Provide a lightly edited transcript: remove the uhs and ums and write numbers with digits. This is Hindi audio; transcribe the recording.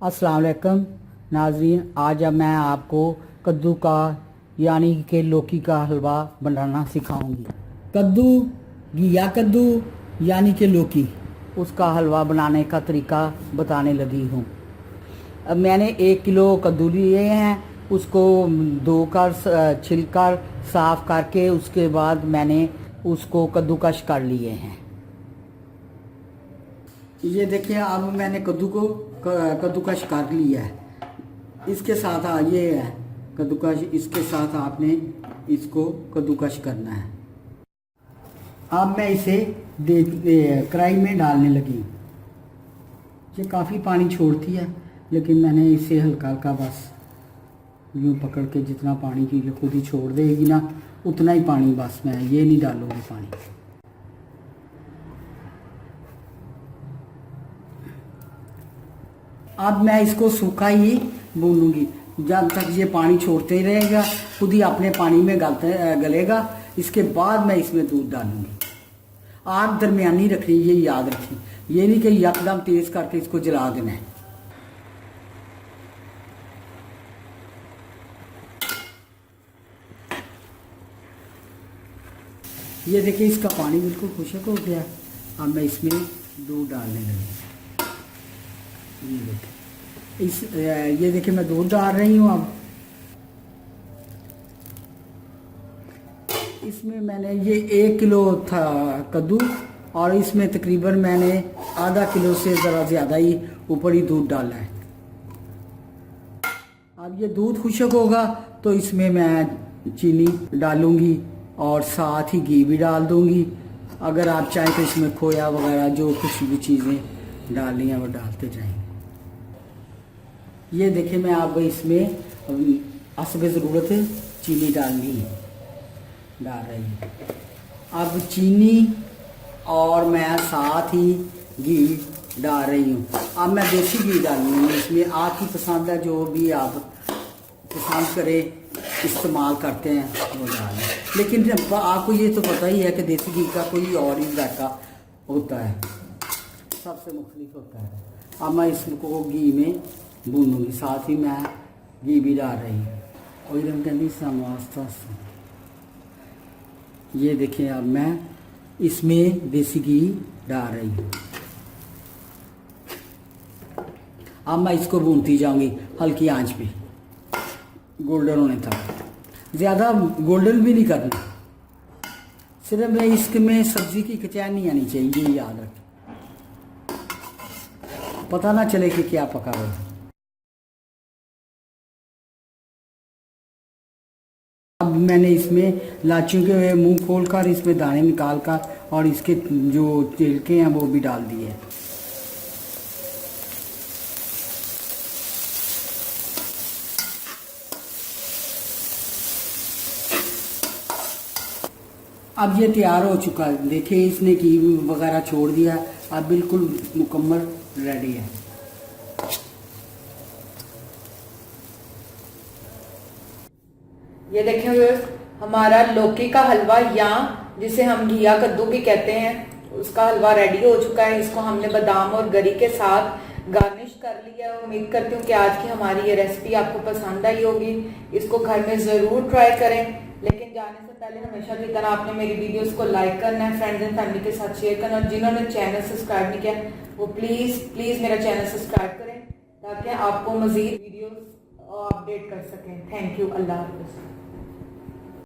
अस्सलाम वालेकुम नाज़रीन, आज अब मैं आपको कद्दू का यानी कि लौकी का हलवा बनाना सिखाऊंगी। कद्दू, घिया कद्दू यानी कि लौकी, उसका हलवा बनाने का तरीका बताने लगी हूँ। अब मैंने 1 किलो कद्दू लिए हैं, उसको धोकर छिलकर साफ़ करके उसके बाद मैंने उसको कद्दूकश कर लिए हैं। ये देखिए, अब मैंने कद्दूकश कर लिया है। इसके साथ ये है कद्दूकश, इसके साथ आपने इसको कद्दूकश करना है। अब मैं इसे कढ़ाई में डालने लगी। ये काफ़ी पानी छोड़ती है, लेकिन मैंने इसे हल्का हल्का बस यूँ पकड़ के, जितना पानी की ये खुद ही छोड़ देगी ना, उतना ही पानी, बस मैं ये नहीं डालूँगी पानी। अब मैं इसको सूखा ही भूनूंगी। जब तक ये पानी छोड़ते ही रहेगा, खुद ही अपने पानी में गलेगा। इसके बाद मैं इसमें दूध डालूंगी। आग दरमियानी रखनी, ये याद रखें। ये नहीं कि यकदम तेज करके इसको जला देना है। ये देखिए, इसका पानी बिल्कुल खुश्क हो गया। अब मैं इसमें दूध डालने लगी। ये देखिए मैं दूध डाल रही हूँ। अब इसमें मैंने ये 1 किलो था कद्दू, और इसमें तकरीबन मैंने आधा किलो से ज़रा ज़्यादा ही ऊपर ही दूध डाला है। अब ये दूध खुश्क होगा तो इसमें मैं चीनी डालूंगी और साथ ही घी भी डाल दूंगी। अगर आप चाहें तो इसमें खोया वगैरह जो कुछ भी चीज़ें डालनी है वो डालते जाएं। ये देखिए, मैं अब इसमें हस्ब ज़रूरत चीनी डाल रही है। अब चीनी और मैं साथ ही घी डाल रही हूँ। अब मैं देसी घी डालूँगी इसमें। आपकी पसंद है, जो भी आप पसंद करें इस्तेमाल करते हैं वो डालें। लेकिन आपको ये तो पता ही है कि देसी घी का कोई और ही जायका होता है, सबसे मुख्तलिफ होता है। अब मैं इसको घी में भूनूंगी, साथ ही मैं घी भी डाल रही हूँ। ये देखिए, अब मैं इसमें देसी घी डाल रही हूँ। अब मैं इसको भूनती जाऊंगी हल्की आंच पे, गोल्डन होने तक। ज़्यादा गोल्डन भी नहीं करना, सिर्फ मैं इसमें सब्जी की कचैन नहीं आनी चाहिए, ये याद रखें। पता ना चले कि क्या पका रहे हैं। अब मैंने इसमें लाचियों के मुंह खोलकर इसमें दाने निकालकर और इसके जो छिलके हैं वो भी डाल दिए। अब ये तैयार हो चुका है। देखिए, इसने घी वगैरह छोड़ दिया। अब बिल्कुल मुकम्मल रेडी है। ये देखें व्यूअर्स, हमारा लौकी का हलवा या जिसे हम घिया कद्दू भी कहते हैं, उसका हलवा रेडी हो चुका है। इसको हमने बादाम और गरी के साथ गार्निश कर लिया है। उम्मीद करती हूँ कि आज की हमारी ये रेसिपी आपको पसंद आई होगी। इसको घर में ज़रूर ट्राई करें, लेकिन जाने से पहले हमेशा की तरह आपने मेरी वीडियोस को लाइक करना है, फ्रेंड्स एंड फैमिली के साथ शेयर करना, और जिन्होंने चैनल सब्सक्राइब नहीं किया वो प्लीज़ मेरा चैनल सब्सक्राइब करें ताकि आपको मज़ीद वीडियोस अपडेट कर सकें। Thank you. अल्लाह हाफ़िज़।